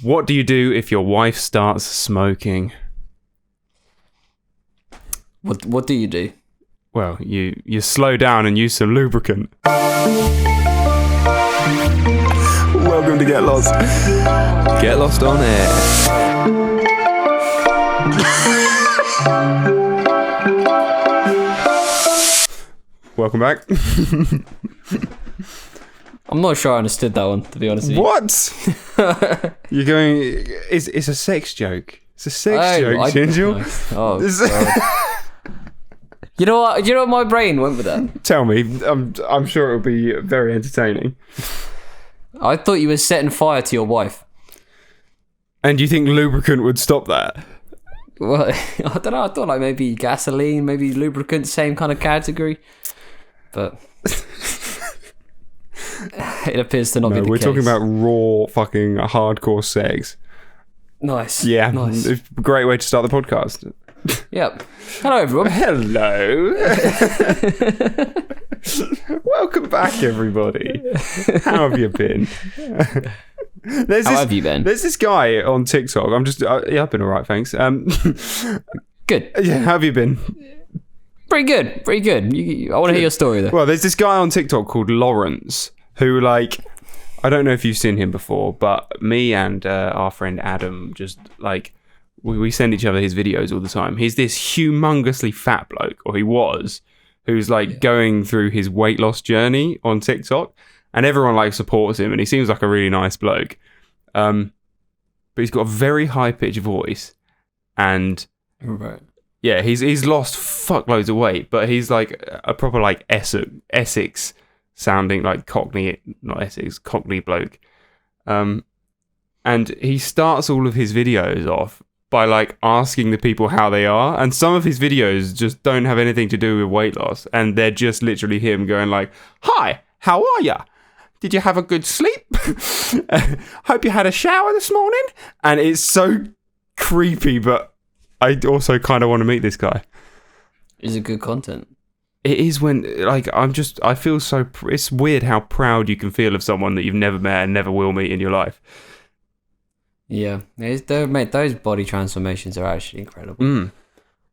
What do you do if your wife starts smoking? What do you do? Well, you slow down and use some lubricant. Welcome to Get Lost. Get Lost on air. Welcome back. I'm not sure I understood that one, to be honest with you. What? You're going... It's a sex joke. It's a sex joke, Gingell. Oh, God. You know what my brain went with that? Tell me. I'm sure it'll be very entertaining. I thought you were setting fire to your wife. And you think lubricant would stop that? Well, I don't know. I thought like maybe gasoline, maybe lubricant, same kind of category. But... it appears to not be the case. We're talking about raw, fucking hardcore sex. Nice. Yeah, nice. It's a great way to start the podcast. Yep. Hello, everyone. Hello. Welcome back, everybody. How have you been? How have you been? There's this guy on TikTok. I've been alright, thanks. Good. Yeah, how have you been? Pretty good. I want to hear your story, though. Well, there's this guy on TikTok called Lawrence who, like, I don't know if you've seen him before, but me and our friend Adam just, like, we send each other his videos all the time. He's this humongously fat bloke, or he was, who's, like, going through his weight loss journey on TikTok, and everyone, like, supports him, and he seems like a really nice bloke. But he's got a very high-pitched voice, and... Right. Yeah, he's lost fuckloads of weight, but he's like a proper like Essex sounding like Cockney bloke. And he starts all of his videos off by like asking the people how they are, and some of his videos just don't have anything to do with weight loss, and they're just literally him going like, "Hi, how are ya? Did you have a good sleep? Hope you had a shower this morning." And it's so creepy, but I also kind of want to meet this guy. Is it good content? It is when, like, I feel so... It's weird how proud you can feel of someone that you've never met and never will meet in your life. Yeah. Mate, those body transformations are actually incredible.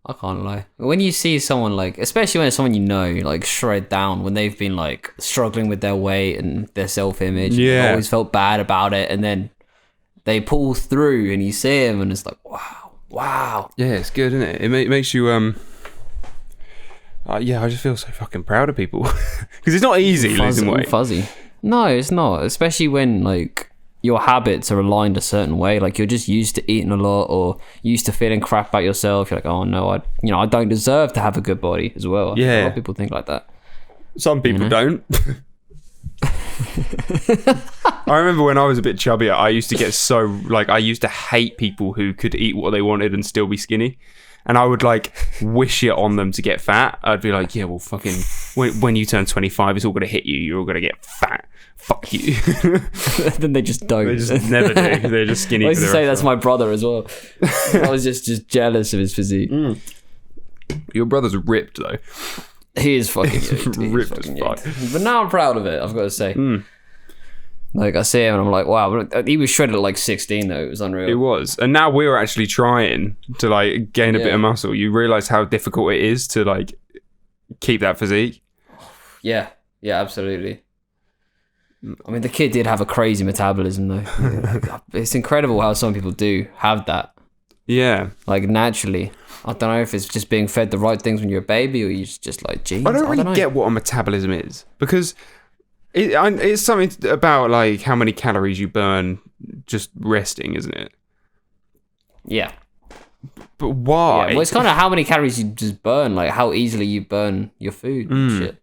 I can't lie. When you see someone, like, especially when it's someone you know, like, shred down, when they've been, like, struggling with their weight and their self-image, yeah, and always felt bad about it, and then they pull through and you see them and it's like, wow. Yeah, it's good, isn't it? It makes you, yeah, I just feel so fucking proud of people. Because it's not easy losing weight. Fuzzy. No, it's not. Especially when, like, your habits are aligned a certain way. Like, you're just used to eating a lot or used to feeling crap about yourself. You're like, oh, no, I don't deserve to have a good body as well. Yeah. A lot of people think like that. Some people don't. I remember when I was a bit chubbier, I used to get so, like, I used to hate people who could eat what they wanted and still be skinny. And I would, like, wish it on them to get fat. I'd be like, yeah, well, fucking, when you turn 25, it's all going to hit you. You're all going to get fat. Fuck you. Then they just don't. They just never do. They're just skinny. I used to say that's my brother as well. I was just jealous of his physique. Your brother's ripped, though. He is fucking ripped as fuck. But now I'm proud of it, I've got to say. Like, I see him and I'm like, wow. He was shredded at like 16, though. It was unreal. It was. And now we're actually trying to, like, gain a bit of muscle. You realise how difficult it is to, like, keep that physique? Yeah, absolutely. I mean, the kid did have a crazy metabolism, though. It's incredible how some people do have that. Yeah. Like, naturally. I don't know if it's just being fed the right things when you're a baby or you just like, geez. I don't really get what a metabolism is, because it's something about, like, how many calories you burn just resting, isn't it? Yeah. But why? Yeah, well, it's kind of how many calories you just burn, like how easily you burn your food and shit.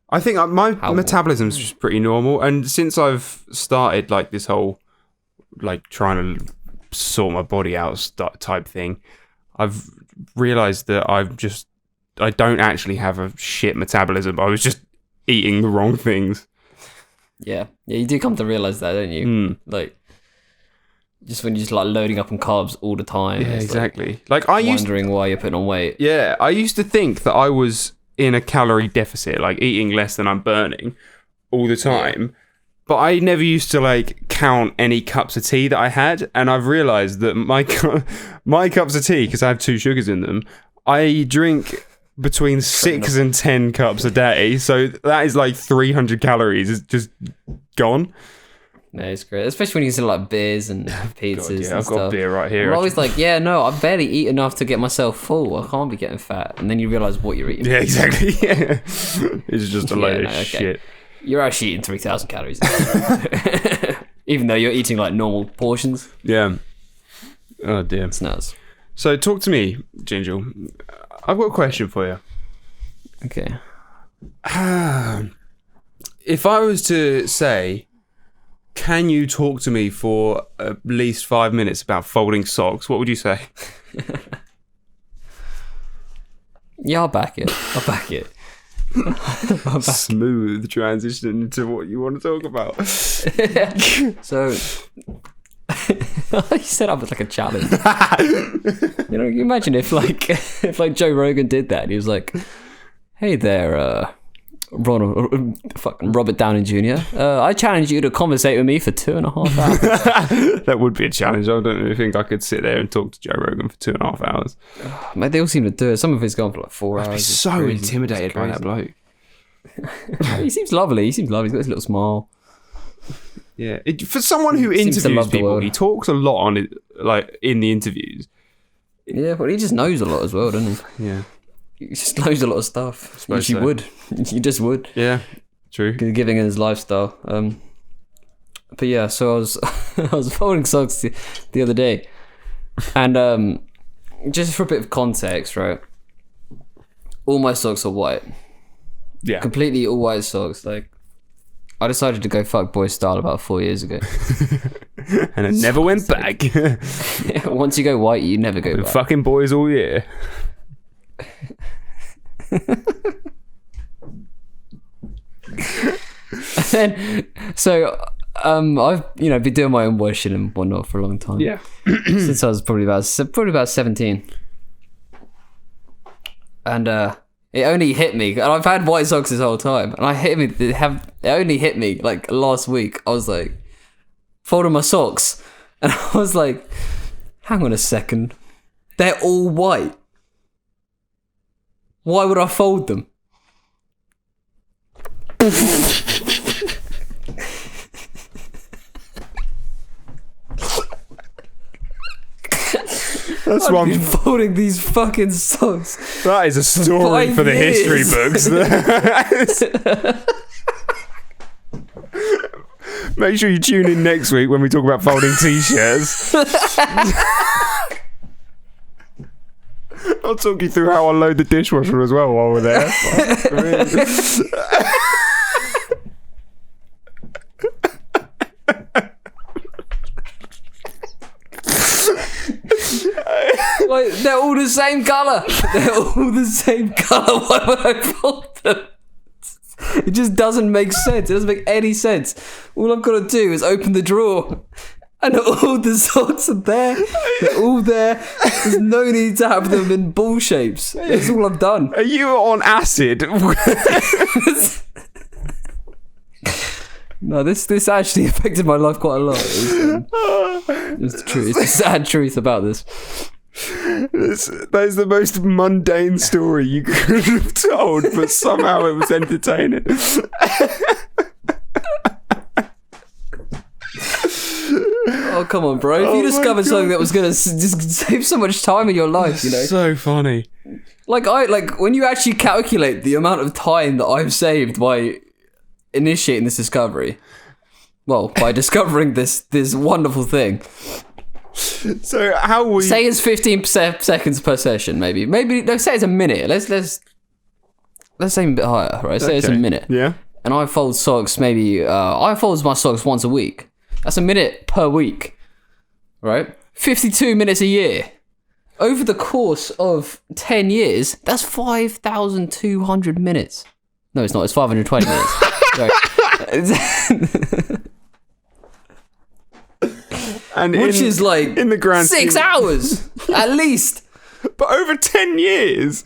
I think my metabolism's just pretty normal, and since I've started, like, this whole, like, trying to sort my body out type thing, I've realised that I don't actually have a shit metabolism. I was just eating the wrong things. Yeah, you do come to realise that, don't you? Like, just when you're just like loading up on carbs all the time. Yeah, exactly. Like I used wondering why you're putting on weight. Yeah, I used to think that I was in a calorie deficit, like eating less than I'm burning all the time. but I never used to like count any cups of tea that I had, and I've realised that my cups of tea, because I have 2 sugars in them, I drink between 6 and 10 cups a day, so that is like 300 calories. It's just gone. No, it's great, especially when you consider like beers and pizzas. God, yeah, and I've stuff. got beer right here. I'm always like, yeah, no, I barely eat enough to get myself full. I can't be getting fat, and then you realise what you're eating. Yeah, exactly. Yeah. It's just a load of shit. You're actually eating 3,000 calories, even though you're eating like normal portions. Yeah. Oh dear. It's nuts. So talk to me, Gingell. I've got a question for you. Okay. If I was to say, can you talk to me for at least 5 minutes about folding socks, what would you say? Yeah, I'll back it. Smooth transition into what you want to talk about. So, you set up as like a challenge. You know, you imagine if Joe Rogan did that. He was like, "Hey there, Robert Downey Jr. I challenge you to conversate with me for 2.5 hours." That would be a challenge. I don't really think I could sit there and talk to Joe Rogan for 2.5 hours. Mate, they all seem to do it. Some of it's gone for like 4 hours. I'd be It's so crazy. intimidated by that bloke. He seems lovely. He's got his little smile. Yeah, for someone who Seems to interviews love the people, world. he talks a lot on it, like in the interviews. Yeah, but he just knows a lot as well, doesn't he? Yeah, He just knows a lot of stuff. suppose You so. would. You just would. yeah, true. Giving in his lifestyle. But yeah, so I was I was folding socks the other day, and just for a bit of context, right? All my socks are white, Yeah, completely all white socks. Like, I decided to go fuck boy style about 4 years ago. and it never went back. Once you go white, you never go Been back. fucking boys all year. And so I've been doing my own washing and whatnot for a long time. Yeah, Since I was probably about 17. And it only hit me, and I've had white socks this whole time, and it only hit me like last week. I was like folding my socks, and I was like, hang on a second, they're all white. Why would I fold them? that's I've one. been folding these fucking socks. That is a story 5 for the history years. books. Make sure you tune in next week when we talk about folding t-shirts. I'll talk you through how I load the dishwasher as well while we're there. Like, they're all the same colour. They're all the same colour. Why would I fold them? It just doesn't make sense. It doesn't make any sense. All I've got to do is open the drawer, and all the socks are there. They're all there. There's no need to have them in ball shapes. That's all I've done. Are you on acid? No, this actually affected my life quite a lot. It's the truth. It's the sad truth about this. That is the most mundane story you could have told, but somehow it was entertaining. Oh, come on, bro. If you discovered something that was going to just save so much time in your life, you know. So funny. Like when you actually calculate the amount of time that I've saved by initiating this discovery, well, by discovering this wonderful thing. So how will you... Say it's 15 seconds per session, maybe. Let's say it's a minute. Let's aim a bit higher, right? Say it's a minute. Yeah. And I fold socks I fold my socks once a week. That's a minute per week, right? 52 minutes a year. Over the course of 10 years, that's 5,200 minutes. No, it's not. It's 520 minutes. And Which is like in the grand 6 hours, at least. But over 10 years.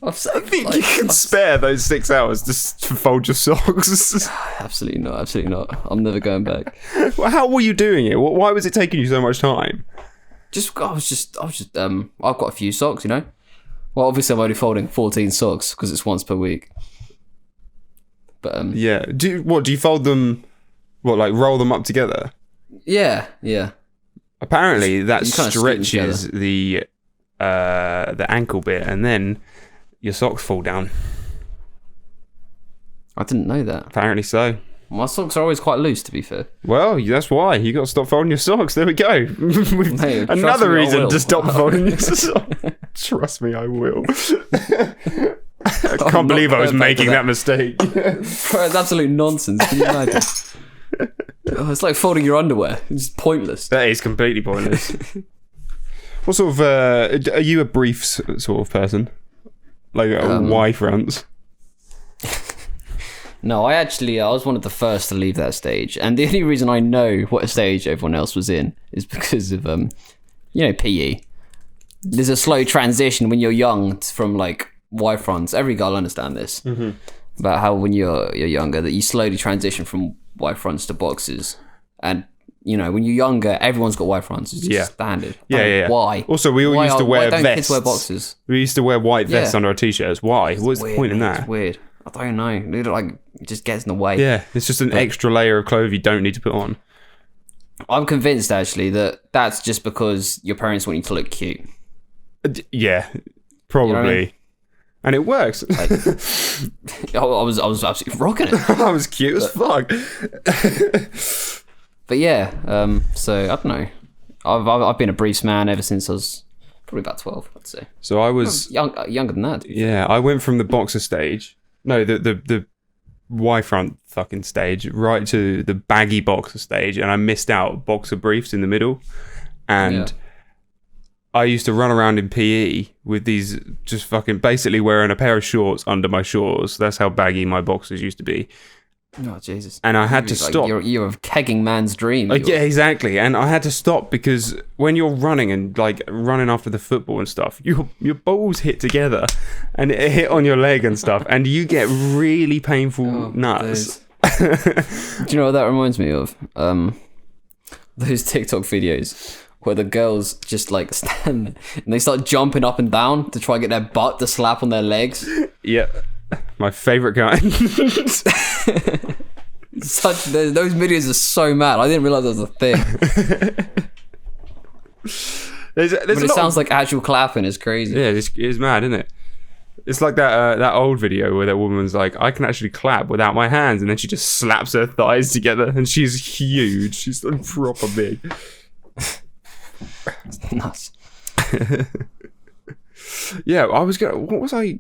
I think you can spare those 6 hours just to fold your socks. Absolutely not. Absolutely not. I'm never going back. Well, how were you doing it? Why was it taking you so much time? I've got a few socks, you know. Well, obviously I'm only folding 14 socks because it's once per week. But yeah. Do you fold them? What, like roll them up together? Yeah. Apparently that You kinda stretches the ankle bit, and then your socks fall down. I didn't know that. Apparently so. My socks are always quite loose, to be fair. Well, that's why you got to stop folding your socks. There we go. Mate, Another me, reason to stop folding your socks. Trust me, I will. I can't believe I was making that mistake. It's absolute nonsense. Can you imagine? It's like folding your underwear. It's pointless. That is completely pointless. What sort of are you a briefs sort of person? Like Y fronts? No, I was one of the first to leave that stage, and the only reason I know what stage everyone else was in is because of PE. There's a slow transition when you're young from like Y fronts. Every guy will understand this about how when you're younger that you slowly transition from Y fronts to boxes, and when you're younger, everyone's got Y fronts. It's just standard. Yeah. Why? Also, we all used to wear vests. Kids wear boxes? We used to wear white vests under our t-shirts. Why? What's the point in that? It's weird. I don't know. It just gets in the way. Yeah, it's just an extra layer of clothes you don't need to put on. I'm convinced actually that that's just because your parents want you to look cute. Yeah, probably. You know what I mean? And it works. I was absolutely rocking it. I was cute as fuck. But yeah, so I don't know. I've been a briefs man ever since I was probably about 12, I'd say. So I was younger than that. Yeah, I went from the boxer stage, the Y front fucking stage, right to the baggy boxer stage, and I missed out boxer briefs in the middle, and I used to run around in PE with these, just fucking basically wearing a pair of shorts under my shorts. That's how baggy my boxers used to be. Oh, Jesus. And I had to stop. You're a kegging man's dream. Yeah, exactly. And I had to stop because when you're running and like running after the football and stuff, your balls hit together and it hit on your leg and stuff, and you get really painful nuts. Do you know what that reminds me of? Those TikTok videos where the girls just like stand there and they start jumping up and down to try and get their butt to slap on their legs. Yep. My favourite kind. Those videos are so mad. I didn't realise that was a thing. But it sounds like actual clapping. It's crazy. Yeah, it's mad, isn't it? It's like that old video where that woman's like, I can actually clap without my hands, and then she just slaps her thighs together, and she's huge. She's like proper big. It's nuts. Yeah, what was I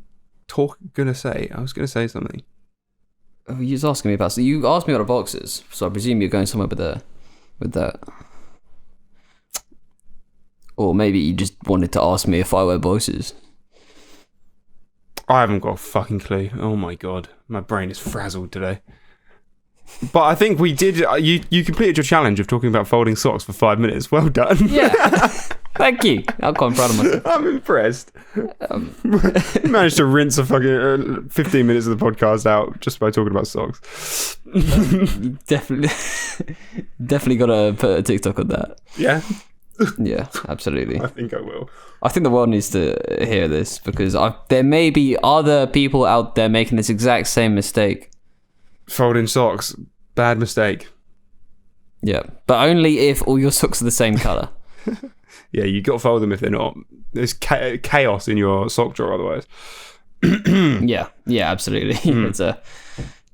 gonna say? I was gonna say something. Oh, you was asking me about. So you asked me about the boxes. So I presume you're going somewhere with that. Or maybe you just wanted to ask me if I wear boxes. I haven't got a fucking clue. Oh my god, my brain is frazzled today. But I think we did. You completed your challenge of talking about folding socks for 5 minutes. Well done. Yeah. Thank you. I'm quite proud of myself. I'm impressed. Managed to rinse a fucking 15 minutes of the podcast out just by talking about socks. Definitely got to put a TikTok on that. Yeah? Yeah, absolutely. I think I will. I think the world needs to hear this because there may be other people out there making this exact same mistake. Folding socks. Bad mistake. Yeah, but only if all your socks are the same colour. Yeah, you got to fold them if they're not. There's chaos in your sock drawer otherwise. Yeah, absolutely. It's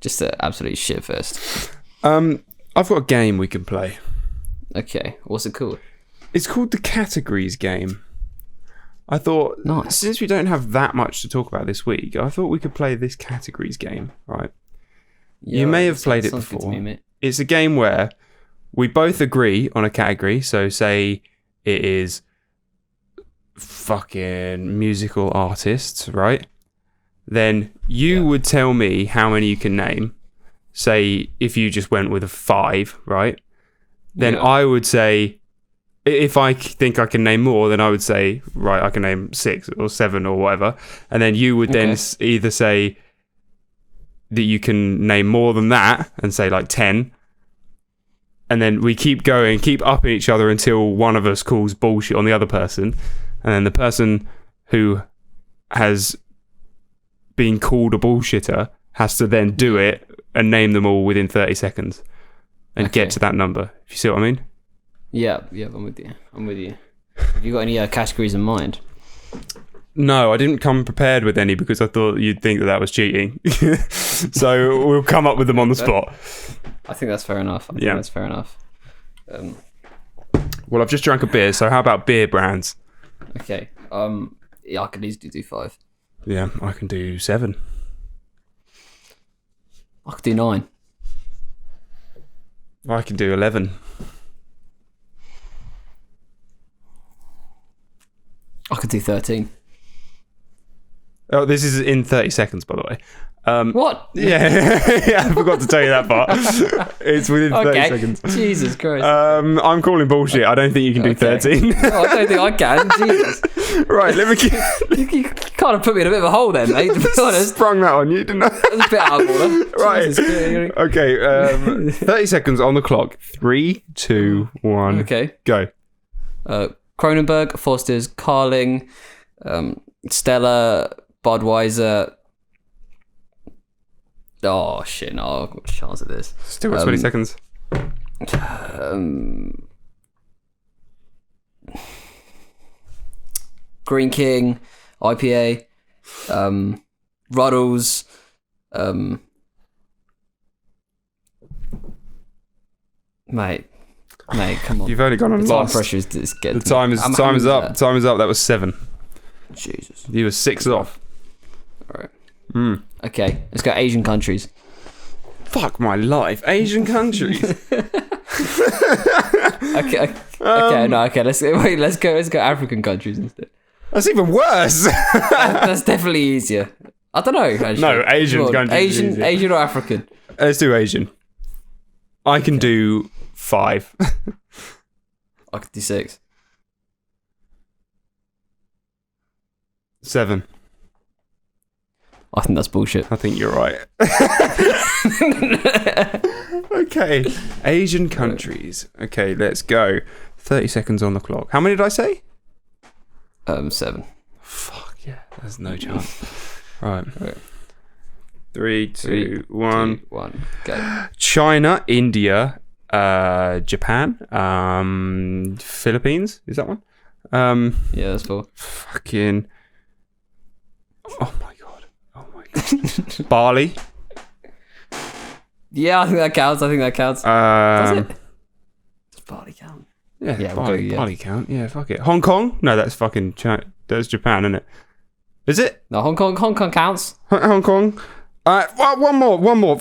just an absolute shit fest. I've got a game we can play. Okay, what's it called? It's called the Categories game. I thought, since we don't have that much to talk about this week, I thought we could play this Categories game, right? Yeah, you may have played it before. It's a game where we both agree on a category. So say it is fucking musical artists, right? Then you would tell me how many you can name. Say if you just went with a 5, right? Then I would say if I think I can name more, then I would say, right, I can name 6 or 7 or whatever. And then you would then either say that you can name more than that and say like 10. And then we keep going, keep upping each other until one of us calls bullshit on the other person. And then the person who has been called a bullshitter has to then do it and name them all within 30 seconds and get to that number. If you see what I mean? Yeah, I'm with you. Have you got any categories in mind? No, I didn't come prepared with any because I thought you'd think that was cheating. So we'll come up with them on the spot. I think that's fair enough. That's fair enough. Well, I've just drank a beer, so how about beer brands? Okay. Yeah, I could easily do 5. Yeah, I can do 7. I could do 9. I can do 11. I could do 13. Oh, this is in 30 seconds, by the way. What? Yeah, I forgot to tell you that part. It's within 30 seconds. Jesus Christ. I'm calling bullshit. I don't think you can do 13. No, I don't think I can. Jesus. Right, let me keep... You kind of put me in a bit of a hole then, mate, to be honest. Sprung that on you, didn't I? That was a bit out of order. Right. Jesus. Okay, 30 seconds on the clock. 3, 2, 1. Okay. Go. Kronenberg, Foster's, Carling, Stella, Budweiser. Oh shit! No, what's the chance of this? Still got 20 seconds. Green King, IPA, Ruddles, mate, come on. You've only gone on the time lost. pressure is getting. The time is up. Time is up. That was 7. Jesus. You were 6 off. All right. Okay, let's go Asian countries. Fuck my life. Asian countries. Okay. Let's go African countries instead. That's even worse. That's definitely easier. I don't know. Actually. No, Asian countries. Asian or African. Let's do Asian. I can do 5. I could do 6. 7. I think that's bullshit. I think you're right. Okay. Asian countries. Okay, let's go. 30 seconds on the clock. How many did I say? 7. Fuck yeah. There's no chance. Right. 3, 2, 1. 1. Go. China, India, Japan, Philippines. Is that one? Yeah, that's 4. Fucking. Oh my god. Bali. Yeah, I think that counts. Does it? Does Bali count? Yeah, Bali count. Yeah, fuck it. Hong Kong? No, that's fucking China. That's Japan, isn't it? Is it? No, Hong Kong counts. Hong Kong. One more.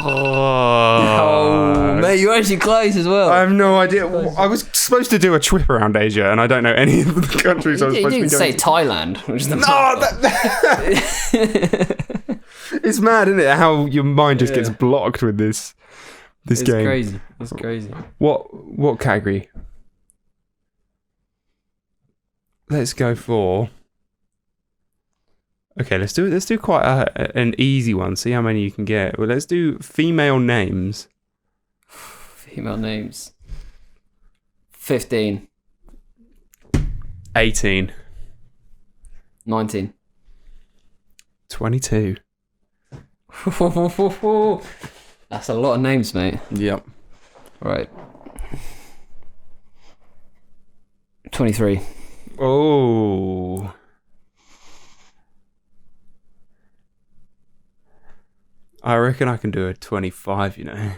Oh, mate, you're actually close as well. I have no idea. I was supposed to do a trip around Asia, and I don't know any of the countries I was supposed to be going. You didn't say Thailand, which is the It's mad, isn't it? How your mind just gets blocked with this game. It's crazy. What category? Let's go for. Okay, let's do quite an easy one. See how many you can get. Well, let's do female names. Female names. 15. 18. 19. 22. That's a lot of names, mate. Yep. Right. 23. Oh. I reckon I can do a 25, you know.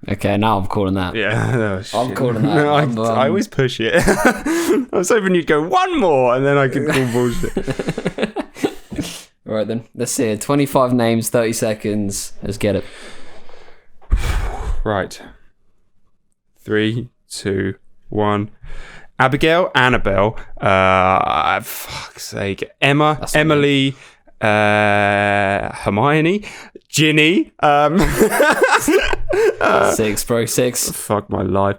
Okay, now I'm calling that. Yeah, no, I'm calling that. I always push it. I was hoping you'd go one more and then I could call bullshit. All right, then. Let's see it. 25 names, 30 seconds. Let's get it. Right. 3, 2, 1. Abigail, Annabelle, fuck's sake, Emma, That's Emily, Hermione, Ginny, Six, bro. Six. Fuck my life.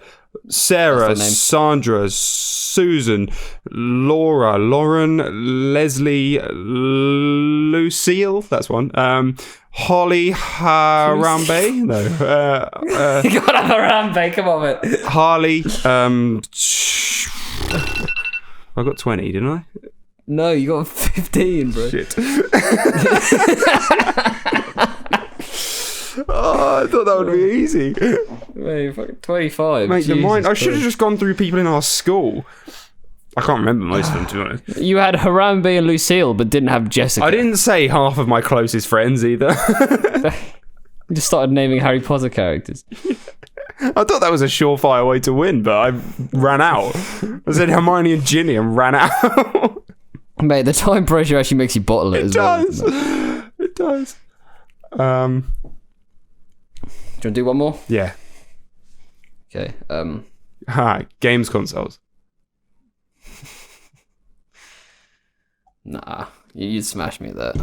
Sarah, That's their name. Sandra, Susan, Laura, Lauren, Leslie, Lucille. That's one. Holly Harambe. No. You got to have a Harambe. Come on, mate. Harley. I got 20, didn't I? No, you got 15, bro. Shit. Oh, I thought that would be easy. Mate, fucking 25. Mate, the mind. I should have Christ. just gone through people in our school. I can't remember most of them, to be honest. You had Harambe and Lucille, but didn't have Jessica. I didn't say half of my closest friends either. You just started naming Harry Potter characters. I thought that was a surefire way to win, but I ran out. I said Hermione and Ginny and ran out. Mate, the time pressure actually makes you bottle it as well. It does. Do you want to do one more? Yeah. Okay. Games consoles. Nah, you'd smash me at that.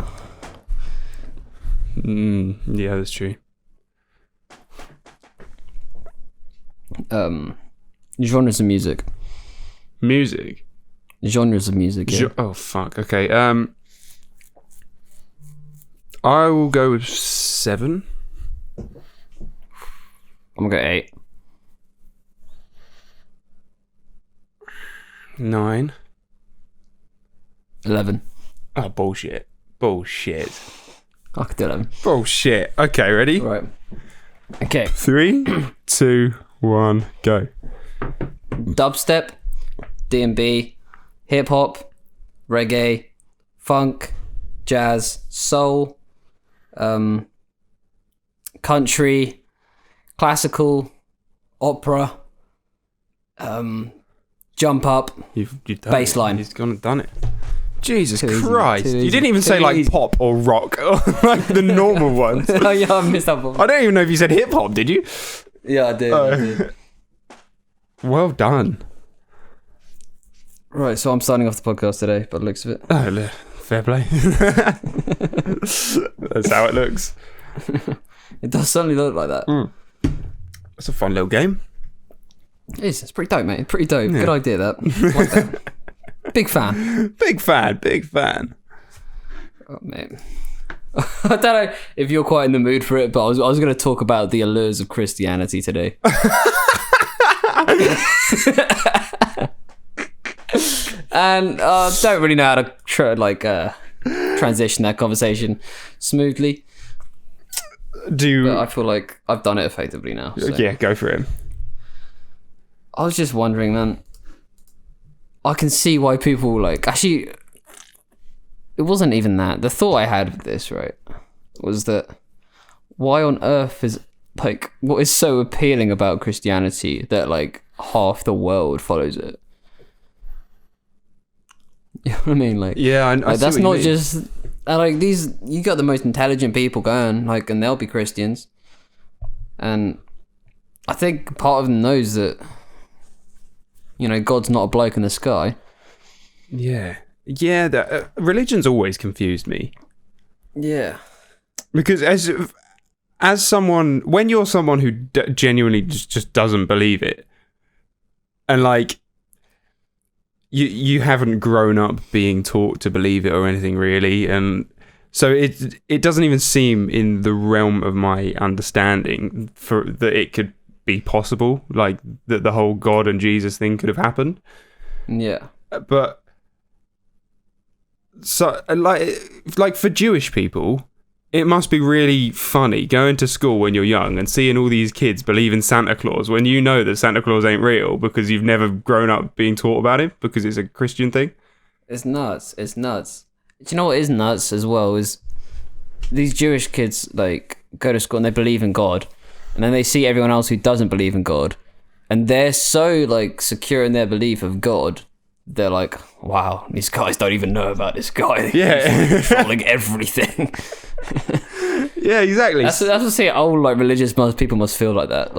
Yeah, that's true. Genres of music. Music. Genres of music. Yeah. Oh fuck. Okay. I will go with 7. I'm gonna go 8. 9. 11. Oh bullshit. Bullshit. I could do 11. Bullshit. Okay, ready? Right. Okay. 3, 2, 1, go. Dubstep, D&B, hip hop, reggae, funk, jazz, soul, country, classical, opera, jump up, You've done Baseline. it. He's gone and done it. Jesus Too easy, Christ. too You easy, didn't even too say like easy. pop or rock or like the normal ones. Oh yeah, I missed that one. I don't even know if you said hip hop, did you? Yeah, I did. I did. Well done. Right, so I'm starting off the podcast today, by the looks of it. Oh, fair play. That's how it looks. It does certainly look like that. That's a fun little game. It is. It's pretty dope, mate. Pretty dope. Yeah. Good idea, that. Like that. Big fan. Big fan. Oh, mate. I don't know if you're quite in the mood for it, but I was going to talk about the allures of Christianity today. And don't really know how to transition that conversation smoothly. But I feel like I've done it effectively now. So. Yeah, go for it. I was just wondering, man. I can see why people actually. It wasn't even that. The thought I had with this, right, was that why on earth is what is so appealing about Christianity that half the world follows it? You know what I mean? Yeah, I see that's what you not mean. just these. You got the most intelligent people going, and they'll be Christians, and I think part of them knows that. God's not a bloke in the sky. Yeah. Religion's always confused me. Yeah. Because as someone, when you're someone who genuinely just doesn't believe it, and you haven't grown up being taught to believe it or anything really, and so it doesn't even seem in the realm of my understanding for that it could be possible, that the whole God and Jesus thing could have happened. Yeah. But so like for Jewish people, it must be really funny going to school when you're young and seeing all these kids believe in Santa Claus when you know that Santa Claus ain't real because you've never grown up being taught about it because it's a Christian thing. It's nuts. It's nuts. Do you know what is nuts as well is these Jewish kids go to school and they believe in God, and then they see everyone else who doesn't believe in God, and they're so secure in their belief of God. They're like, wow, these guys don't even know about this guy. Yeah. He's controlling everything. Yeah, exactly. That's what I say. Old religious people must feel like that.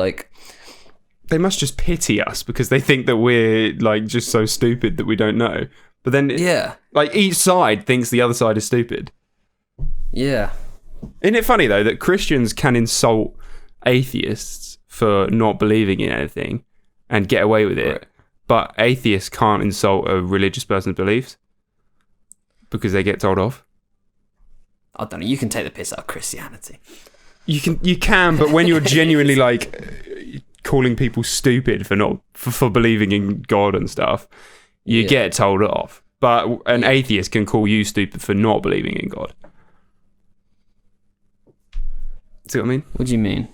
They must just pity us because they think that we're just so stupid that we don't know. But then, yeah, each side thinks the other side is stupid. yeah. Isn't it funny though that Christians can insult atheists for not believing in anything and get away with it, but atheists can't insult a religious person's beliefs because they get told off. I don't know. You can take the piss out of Christianity. You can, but when you're genuinely like calling people stupid for believing in God and stuff, you get told off. But an atheist can call you stupid for not believing in God. See what I mean? What do you mean?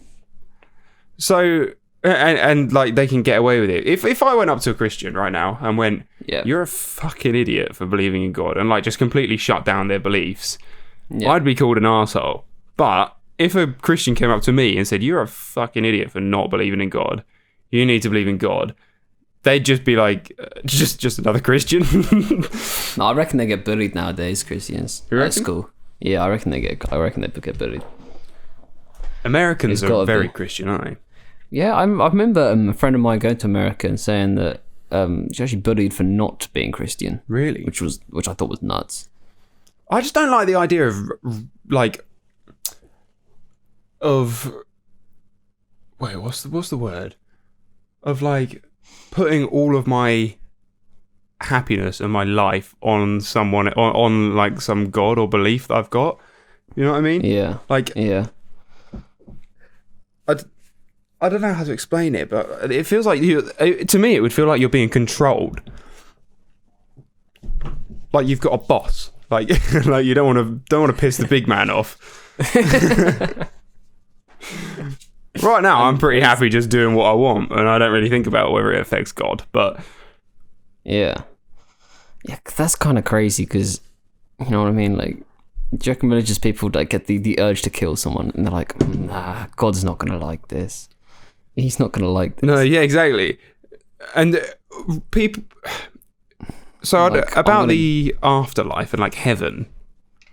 So, and like they can get away with it. If I went up to a Christian right now and went, "You're a fucking idiot for believing in God," and like just completely shut down their beliefs, I'd be called an arsehole. But if a Christian came up to me and said, "You're a fucking idiot for not believing in God. You need to believe in God," they'd just be like, just another Christian. No, I reckon they get bullied nowadays, Christians. At school. Yeah, I reckon they get bullied. Americans are very Christian, aren't they? Yeah, I remember a friend of mine going to America and saying that she's actually bullied for not being Christian. Really? Which I thought was nuts. I just don't like the idea what's the word? Of like putting all of my happiness and my life on someone, on like some God or belief that I've got. You know what I mean? Yeah. Like, yeah. I don't know how to explain it, but it feels like to me, it would feel like you're being controlled. Like you've got a boss. Like, like you don't want to piss the big man off. Right now, I'm pretty happy just doing what I want, and I don't really think about whether it affects God. But yeah, 'cause that's kind of crazy. Because you know what I mean. Like, do you reckon religious people like get the urge to kill someone, and they're like, "Nah, God's not gonna like this. He's not gonna like this." No, yeah, exactly. And people. So Like, about the afterlife and like heaven.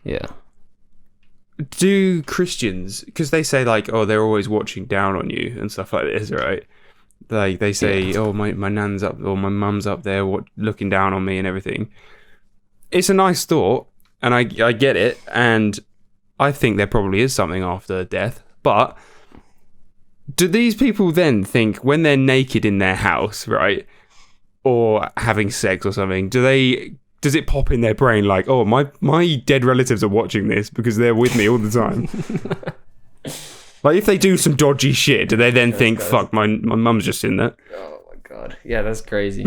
Yeah. Do Christians, because they say like, oh, they're always watching down on you and stuff like this, right? Like they say, oh, my nan's up or my mum's up there looking down on me and everything. It's a nice thought, and I get it, and I think there probably is something after death. But do these people then think when they're naked in their house, right, or having sex or something, does it pop in their brain like, oh, my dead relatives are watching this because they're with me all the time? Like, if they do some dodgy shit, do they then think, fuck, my mum's just in there? Oh my god. Yeah, that's crazy.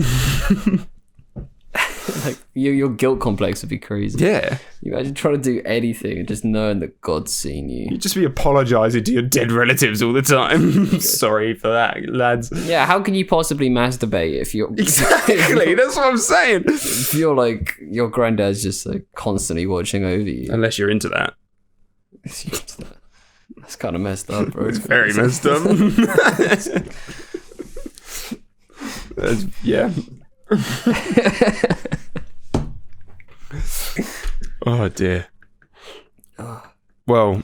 Like, your guilt complex would be crazy. Yeah. You imagine trying to do anything and just knowing that God's seen you. You'd just be apologising to your dead relatives all the time. Sorry for that, lads. Yeah, how can you possibly masturbate if you're... Exactly, that's what I'm saying. If you're like, your granddad's just like constantly watching over you. Unless you're into that. That's kind of messed up, bro. It's very messed up. Yeah. Oh dear. Well,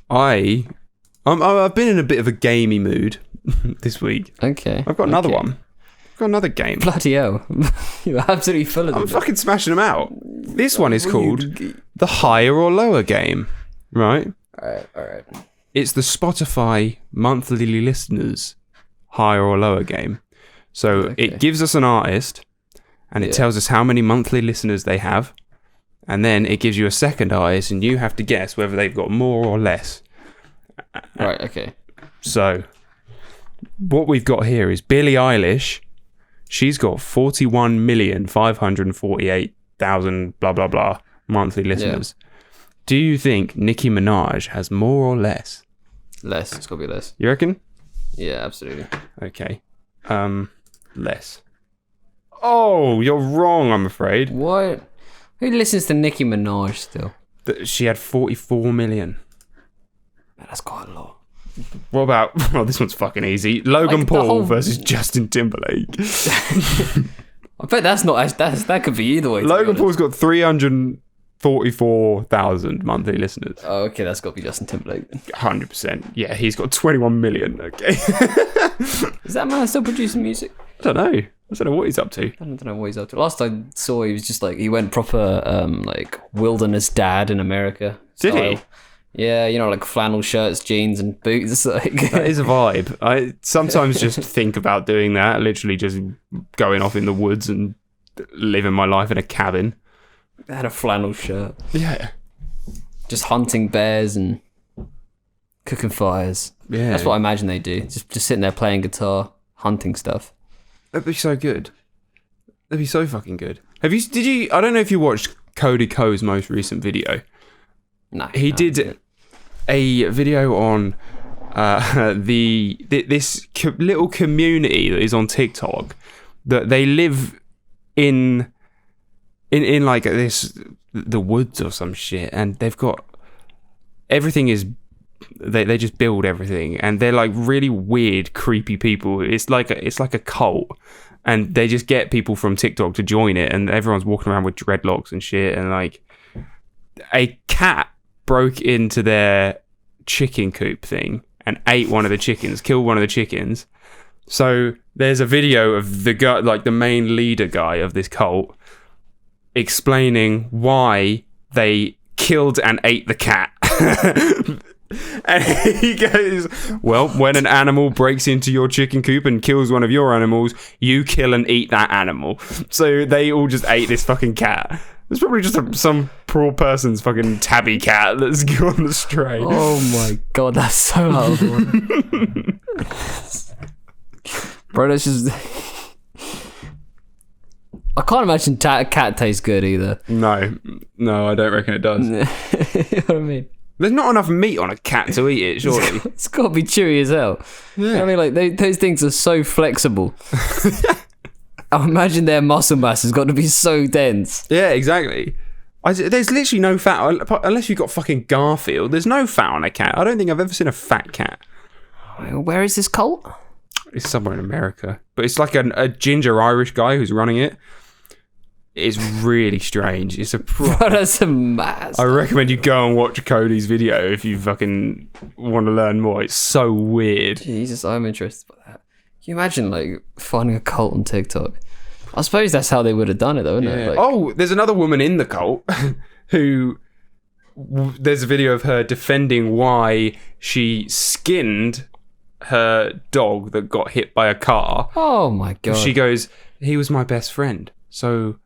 I've been in a bit of a gamey mood this week. Okay. I've got another one. I've got another game. Bloody hell. You're absolutely full of them. I'm fucking smashing them out. This one is called the higher or lower game, right? Alright. It's the Spotify monthly listeners higher or lower game. So it gives us an artist and it tells us how many monthly listeners they have. And then it gives you a second artist and you have to guess whether they've got more or less. Right, okay. So what we've got here is Billie Eilish. She's got 41,548,000 blah, blah, blah monthly listeners. Yeah. Do you think Nicki Minaj has more or less? Less. It's got to be less. You reckon? Yeah, absolutely. Okay. Less. Oh, you're wrong, I'm afraid. What? Who listens to Nicki Minaj still? She had 44 million. Man, that's quite a lot. What about... Oh, this one's fucking easy. Logan Paul versus Justin Timberlake. I bet that's not... That could be either way. Logan Paul's got 344,000 monthly listeners. Oh, okay, that's got to be Justin Timberlake. 100%. Yeah, he's got 21 million. Okay. Is that man still producing music? I don't know. I don't know what he's up to. I don't know what he's up to. Last I saw, he was just like, he went proper like wilderness dad in America. Did he? Yeah, you know, like flannel shirts, jeans, and boots. Like, That is a vibe. I sometimes just think about doing that, literally just going off in the woods and living my life in a cabin. I had a flannel shirt. Yeah. Just hunting bears and cooking fires. Yeah. That's what I imagine they do. Just sitting there playing guitar, hunting stuff. That'd be so good. That'd be so fucking good. I don't know if you watched Cody Ko's most recent video. No. He did a video on this little community that is on TikTok that they live in like the woods or some shit, and they've got everything is they just build everything, and they're like really weird, creepy people. It's like a cult, and they just get people from TikTok to join it, and everyone's walking around with dreadlocks and shit, and like a cat broke into their chicken coop thing and ate one of the chickens, killed one of the chickens. So there's a video of the guy, like the main leader guy of this cult, explaining why they killed and ate the cat. And he goes, well, when an animal breaks into your chicken coop and kills one of your animals, you kill and eat that animal. So they all just ate this fucking cat. It's probably just some poor person's fucking tabby cat that's gone astray. Oh my god, that's so out of order. Bro, that's just... I can't imagine cat tastes good either. No, I don't reckon it does. You know what I mean? There's not enough meat on a cat to eat it, surely. It's got to be chewy as hell. Yeah. You know what I mean? Like, those things are so flexible. I imagine their muscle mass has got to be so dense. Yeah, exactly. There's literally no fat, unless you've got fucking Garfield. There's no fat on a cat. I don't think I've ever seen a fat cat. Where is this cult? It's somewhere in America. But it's like a ginger Irish guy who's running it. It's really strange. It's a Bro, that's a mass. I recommend you go and watch Cody's video if you fucking want to learn more. It's so weird. Jesus, I'm interested by that. Can you imagine, like, finding a cult on TikTok? I suppose that's how they would have done it, though, isn't it? Like, oh, there's another woman in the cult who... There's a video of her defending why she skinned her dog that got hit by a car. oh my god. She goes, he was my best friend, so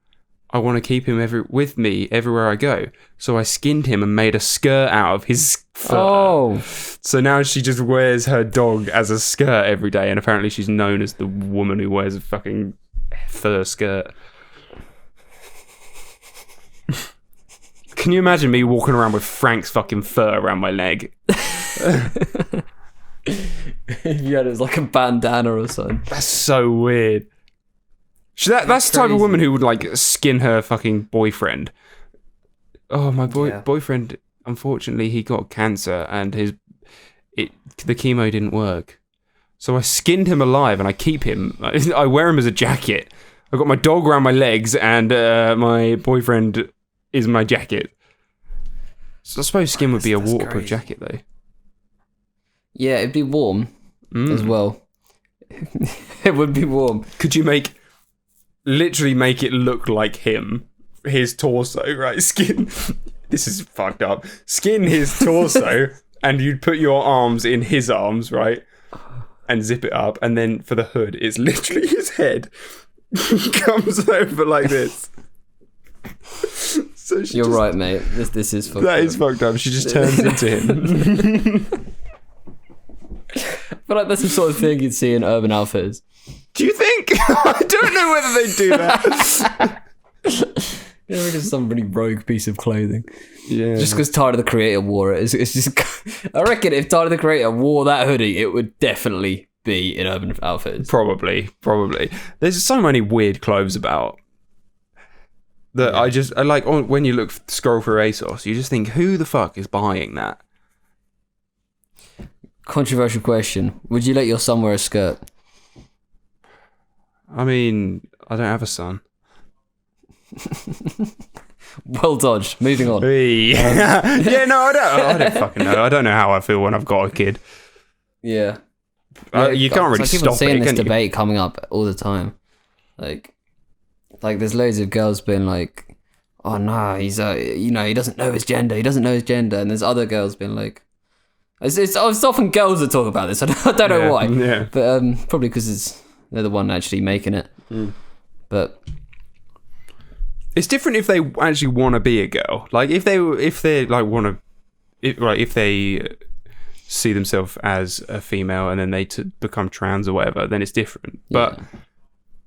I want to keep him with me everywhere I go. So I skinned him and made a skirt out of his fur. Oh. So now she just wears her dog as a skirt every day, and apparently she's known as the woman who wears a fucking fur skirt. Can you imagine me walking around with Frank's fucking fur around my leg? If you had it as like a bandana or something. That's so weird. That's the type of woman who would like skin her fucking boyfriend. Oh, my boyfriend, unfortunately, he got cancer and the chemo didn't work. So I skinned him alive and I keep him. I wear him as a jacket. I've got my dog around my legs and my boyfriend is my jacket. So I suppose skin would be a waterproof jacket though. Yeah, it'd be warm as well. It would be warm. Could you literally make it look like him? His torso, right? Skin. This is fucked up. Skin his torso and you'd put your arms in his arms, right? And zip it up. And then for the hood, it's literally his head comes over like this. So You're right, mate. This is fucked up. That is fucked up. She just turns into him. I feel like that's the sort of thing you'd see in Urban Outfitters. Do you think? I don't know whether they do that. Yeah, it's some really rogue piece of clothing. Yeah. Just because Tyler the Creator wore it. It's just. I reckon if Tyler the Creator wore that hoodie, it would definitely be in Urban Outfitters. Probably. There's so many weird clothes about that. Yeah. I like when you scroll through ASOS, you just think, who the fuck is buying that? Controversial question. Would you let your son wear a skirt? I mean, I don't have a son. Well dodged. Moving on. Yeah, no, I don't fucking know. I don't know how I feel when I've got a kid. Yeah. You can't really stop it, seeing this can you? debate coming up all the time. Like there's loads of girls being like, oh no, he's he doesn't know his gender. He doesn't know his gender. And there's other girls being like, it's often girls that talk about this. I don't know why. Yeah. But probably because they're the one actually making it. But it's different if they actually want to be a girl. Like if they like want to, if they see themselves as a female and then they become trans or whatever, then it's different. But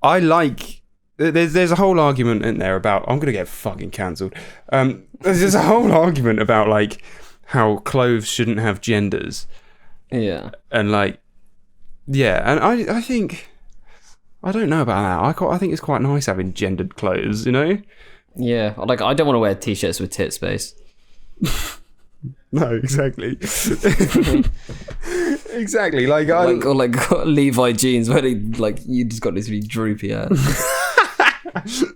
I like. There's a whole argument in there about, I'm gonna get fucking cancelled. There's a whole argument about like how clothes shouldn't have genders. Yeah. And like, yeah, and I think, I don't know about that. I think it's quite nice having gendered clothes, you know? Yeah, like I don't want to wear t-shirts with tit space. No, exactly. Exactly. Like or Levi jeans where you just got this really droopy ass.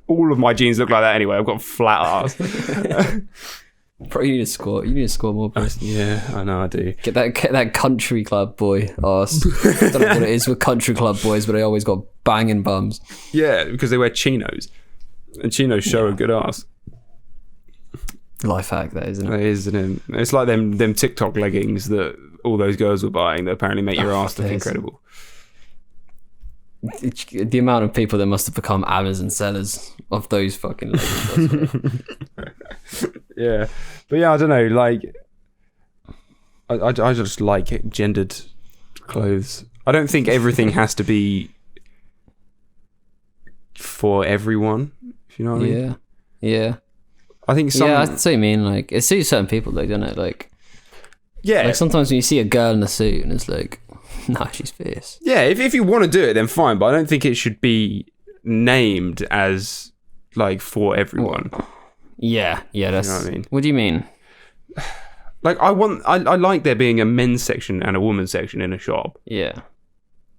All of my jeans look like that anyway. I've got flat ass. Bro, you need to squat. You need to squat more, bro. Yeah, I know I do. Get that country club boy ass. I don't know what it is with country club boys, but they always got banging bums. Yeah, because they wear chinos. And chinos show a good ass. Life hack, that isn't it? It is, isn't it? It's like them TikTok leggings that all those girls were buying that apparently make your ass look incredible. The amount of people that must have become Amazon sellers of those fucking leggings. Yeah, but yeah, I don't know. Like, I just like gendered clothes. I don't think everything has to be for everyone. If you know what I mean? Yeah. I think yeah, I see what you mean. Like, it suits certain people, though, doesn't it? Like, yeah. Like sometimes when you see a girl in a suit and it's like, nah, she's fierce. Yeah, if you want to do it, then fine. But I don't think it should be named as like for everyone. Yeah, that's. You know what I mean? What do you mean? Like I like there being a men's section and a women's section in a shop. Yeah,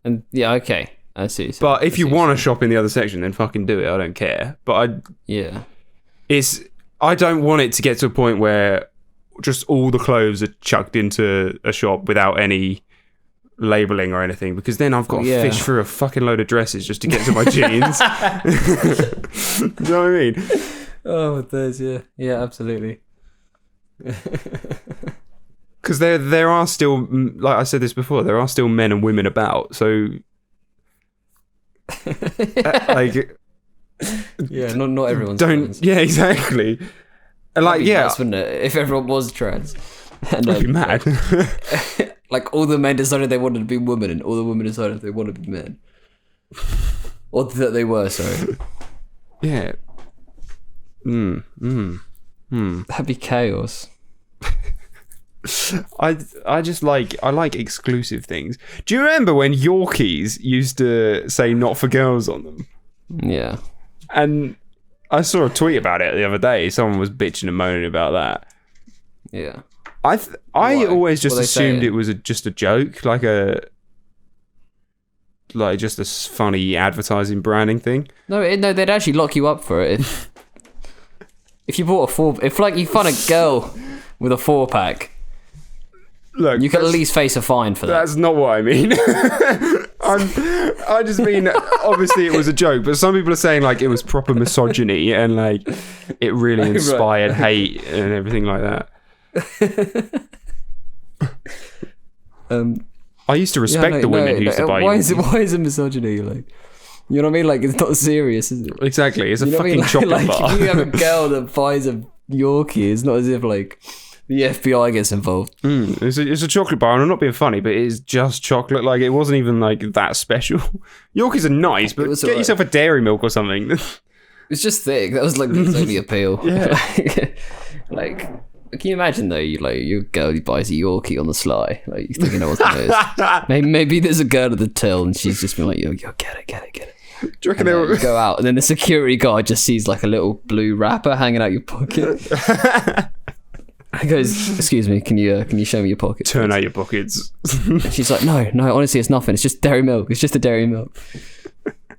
and yeah, okay, I see. But if you want to shop in the other section, then fucking do it. I don't care. But I don't want it to get to a point where just all the clothes are chucked into a shop without any labeling or anything, because then I've got to fish through a fucking load of dresses just to get to my jeans. Do you know what I mean? Oh, there's yeah, absolutely. Because there are still, like I said this before, there are still men and women about. So, like, yeah, not everyone's trans. Yeah, exactly. And like, nice, wouldn't it, if everyone was trans? And I'd be mad. Like all the men decided they wanted to be women, and all the women decided they wanted to be men, or that they were. Sorry. Yeah. That'd be chaos. I just like exclusive things. Do you remember when Yorkies used to say "not for girls" on them? Yeah. And I saw a tweet about it the other day. Someone was bitching and moaning about that. Yeah. I always just assumed it was just a joke, like just a funny advertising branding thing. No, they'd actually lock you up for it if you bought if you find a girl with a 4-pack. Look, you could at least face a fine for that. That's not what I mean. I just mean, obviously it was a joke, but some people are saying like it was proper misogyny and like it really inspired hate and everything like that. I used to respect the women who used to buy. Why is it misogyny? Like, you know what I mean? Like, it's not serious, is it? Exactly, it's a fucking chocolate bar. If you have a girl that buys a Yorkie, it's not as if like the FBI gets involved. It's a chocolate bar, and I'm not being funny, but it is just chocolate. Like, it wasn't even like that special. Yorkies are nice, but get yourself a dairy milk or something. It's just thick. That was like the only appeal. Yeah. Like, can you imagine though? Your girl who buys a Yorkie on the sly. Like, you thinking, what it is? Maybe there's a girl at the till, and she's just been like, yo, get it. Do you reckon they were... go out, and then the security guard just sees like a little blue wrapper hanging out your pocket. He goes, "Excuse me, can you show me your pockets? Turn out your pockets." And she's like, no, honestly, it's nothing. It's just dairy milk. It's just a dairy milk.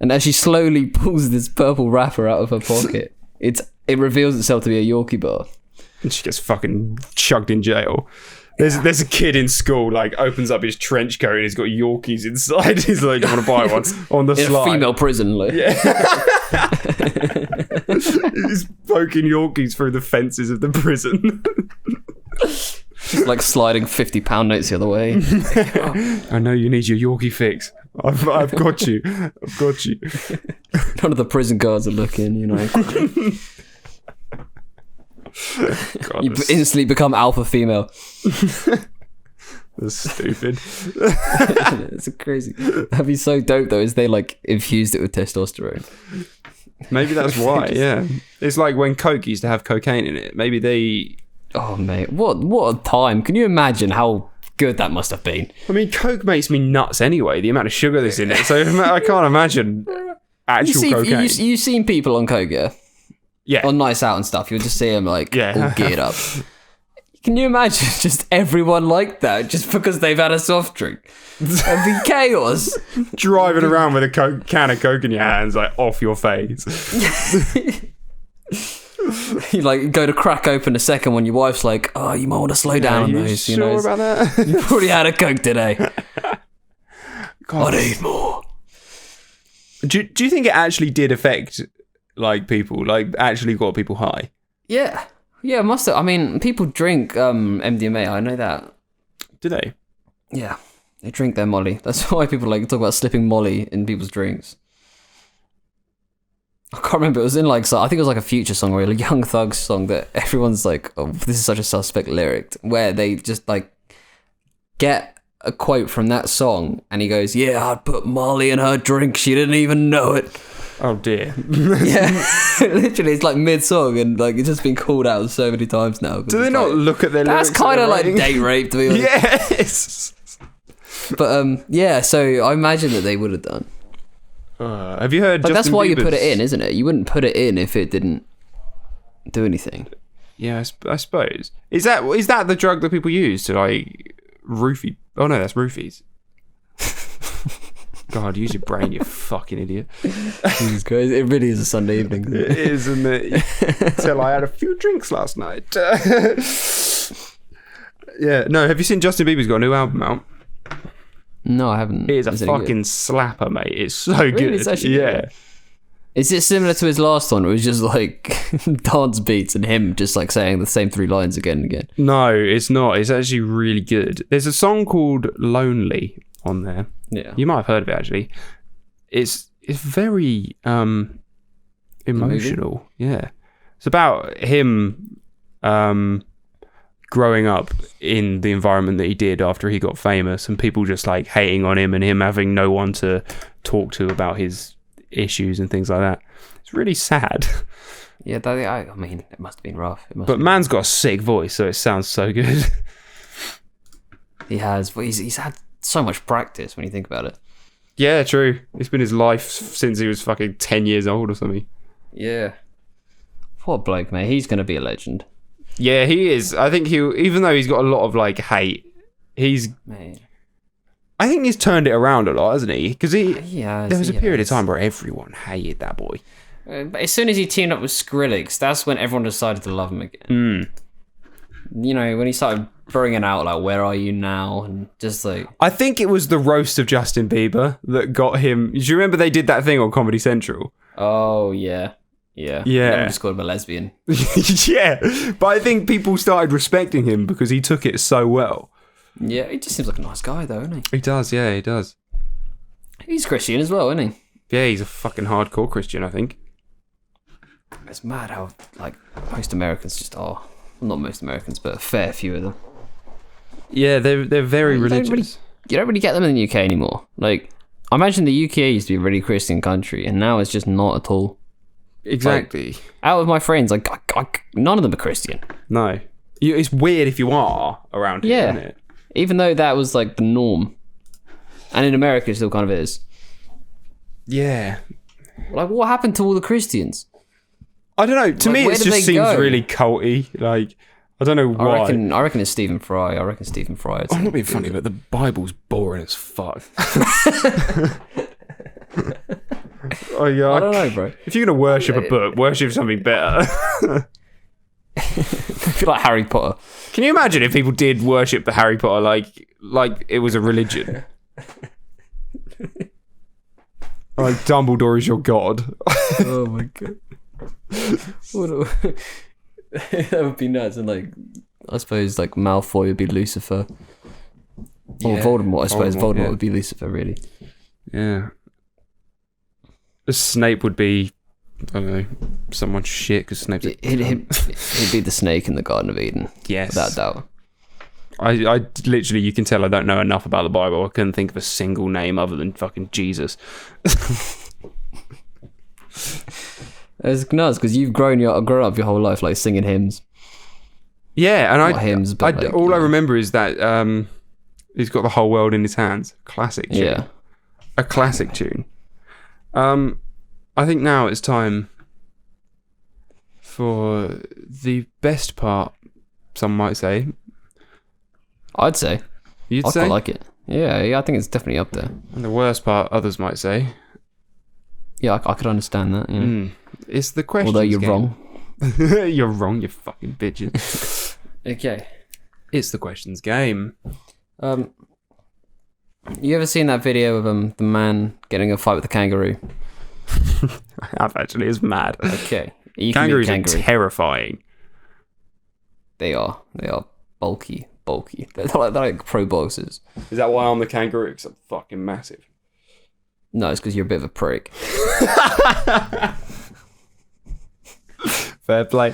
And as she slowly pulls this purple wrapper out of her pocket, it reveals itself to be a Yorkie bar. And she gets fucking chugged in jail. There's a kid in school, like, opens up his trench coat and he's got Yorkies inside. He's like, do you want to buy one? On the In slide. a female prison, like. Yeah. He's poking Yorkies through the fences of the prison. Just like sliding £50 notes the other way. I know you need your Yorkie fix. I've got you. I've got you. None of the prison guards are looking, you know. God, You instantly become alpha female. that's stupid. It's crazy. That'd be so dope though, is they like infused it with testosterone. Maybe that's why, yeah. It's like when Coke used to have cocaine in it. Maybe they... Oh mate, what a time. Can you imagine how good that must have been? I mean, Coke makes me nuts anyway, the amount of sugar that's in it. So I can't imagine actual cocaine. You've seen people on Coke, yeah? Yeah. On nights out and stuff, you'll just see them like Yeah. all geared up. Can you imagine just everyone like that just because they've had a soft drink? That'd be chaos. Driving around with a can of Coke in your hands, like, off your face. You like go to crack open a second one, your wife's like, "Oh, you might want to slow down on you those." sure You know, about that? you've already had a Coke today. God. I need more. Do you think it actually did affect, like, people? Like, actually got people high? Yeah, it must have. I mean, people drink MDMA. I know that. Do they? Yeah, they drink their Molly. That's why people like talk about slipping Molly in people's drinks. I can't remember. It was in like, so I think it was like a Future song or a Young Thug song that everyone's like, "Oh, this is such a suspect lyric," where they just like get a quote from that song, and he goes, "Yeah, I'd put Molly in her drink. She didn't even know it." Oh dear. Yeah, literally, it's like mid-song, and like it's just been called out so many times now. Do they not look at their lyrics? That's kind of like writing? date rape, to be honest. Yes. But yeah, so I imagine that they would have done. Have you heard? But that's Justin why you put Bieber's- it in, isn't it? You wouldn't put it in if it didn't do anything. Yeah, I suppose. Is that the drug that people use to like roofie? Oh no, that's roofies. God, use your brain, you fucking idiot. Jesus Christ, it really is a Sunday evening. It is, isn't it? Till I had a few drinks last night. Yeah, no. Have you seen Justin Bieber's got a new album out? No, I haven't. It is a it fucking good? slapper, mate. It's so good. It's actually yeah. good. Is it similar to his last one? It was just like dance beats and him just like saying the same 3 lines again and again. No, it's not. It's actually really good. There's a song called "Lonely" on there. Yeah. You might have heard of it actually. It's very emotional. Yeah. It's about him growing up in the environment that he did after he got famous, and people just like hating on him and him having no one to talk to about his issues and things like that. It's really sad. Yeah, I mean, it must have been rough. But man's got a sick voice, so it sounds so good. He has, but he's had so much practice when you think about it. Yeah, true. It's been his life since he was fucking 10 years old or something. Yeah. Poor bloke, mate. He's going to be a legend. Yeah, he is. I think even though he's got a lot of like hate, Mate. I think he's turned it around a lot, hasn't he? Because Yeah, there was a period of time where everyone hated that boy. But as soon as he teamed up with Skrillex, that's when everyone decided to love him again. You know, when he started bringing out like "Where Are You Now" and just like, I think it was the roast of Justin Bieber that got him. Do you remember they did that thing on Comedy Central? oh yeah. Everyone just called him a lesbian. Yeah, but I think people started respecting him because he took it so well. Yeah, he just seems like a nice guy though, doesn't He does, yeah, he does. he? He's Christian as well, isn't he? Yeah, he's a fucking hardcore Christian, I think. It's mad how like most Americans just are. Well, not most Americans, but a fair few of them. Yeah, they're very religious. You don't really get them in the UK anymore. Like, I imagine the UK used to be a really Christian country, and now it's just not at all. Exactly. Like, out of my friends, like none of them are Christian. No. It's weird if you are around here, Yeah. isn't it? Even though that was like the norm. And in America it still kind of is. Yeah. Like, what happened to all the Christians? I don't know. To Like, me, where it did just they seems go? really culty. Like, I don't know why. I reckon it's Stephen Fry. I'm not being funny, but the Bible's boring as fuck. Oh, yeah. I don't know, bro. If you're going to worship a book, worship something better. feel like Harry Potter. Can you imagine if people did worship the Harry Potter like it was a religion? Like Dumbledore is your god. Oh my god. That would be nuts. And like, I suppose like Malfoy would be Lucifer. Or Voldemort, I suppose. Voldemort would be Lucifer, really. Yeah. Snape would be, I don't know, someone shit because Snape's He'd be the snake in the Garden of Eden. Yes. Without doubt. I literally, you can tell I don't know enough about the Bible. I couldn't think of a single name other than fucking Jesus. It's nuts because you've grown up your whole life like singing hymns. Yeah, and Not hymns, but like, all I remember is that he's got the whole world in his hands. Classic tune. Yeah. A classic tune. I think now it's time for the best part, some might say. I'd say. You'd I say? quite like it. Yeah, I think it's definitely up there. And the worst part, others might say. Yeah, I could understand that. Yeah. It's the question. Although you're wrong. You're wrong, you fucking bitches. Okay. It's the questions game. You ever seen that video of the man getting a fight with a kangaroo? I have actually. It's mad. Okay. You Kangaroos can be a kangaroo. are terrifying. They are bulky. They're like pro boxers. Is that why I'm the kangaroo? Because I'm fucking massive. No, it's because you're a bit of a prick. Fair play.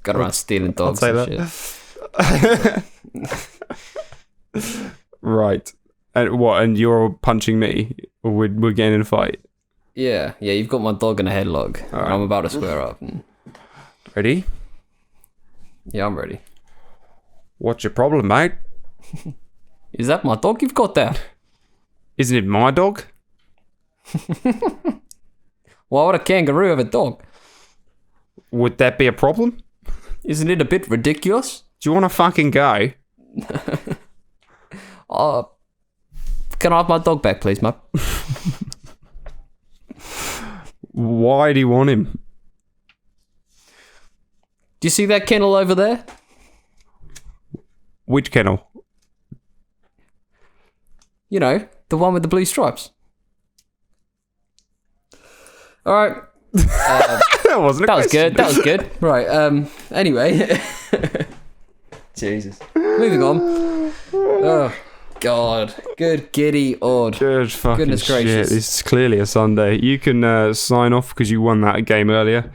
Got around stealing dogs I'll and say shit. Right. And what? And you're punching me? Or we're getting in a fight? Yeah, you've got my dog in a headlock. All right. I'm about to square up. Ready? Yeah, I'm ready. What's your problem, mate? Is that my dog you've got there? Isn't it my dog? Why would a kangaroo have a dog? Would that be a problem? Isn't it a bit ridiculous? Do you want to fucking go? Can I have my dog back, please, mate? Why do you want him? Do you see that kennel over there? Which kennel? You know, the one with the blue stripes. All right. That wasn't a That was question. good. That was good. Right. Anyway. Jesus. Moving on. Oh, God. Good giddy odd. Good fucking Goodness shit. gracious. This is clearly a Sunday. You can sign off because you won that game earlier.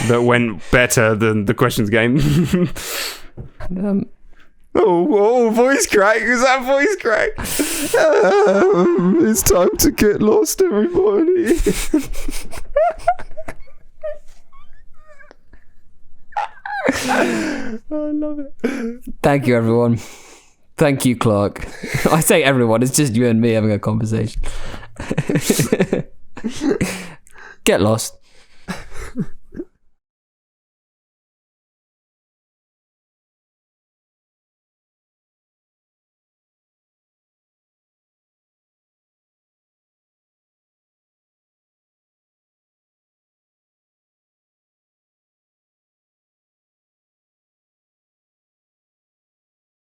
That went better than the questions game. Voice crack. Is that voice crack? It's time to get lost, everybody. I love it. Thank you, everyone. Thank you, Clark. I say everyone. It's just you and me having a conversation. Get lost.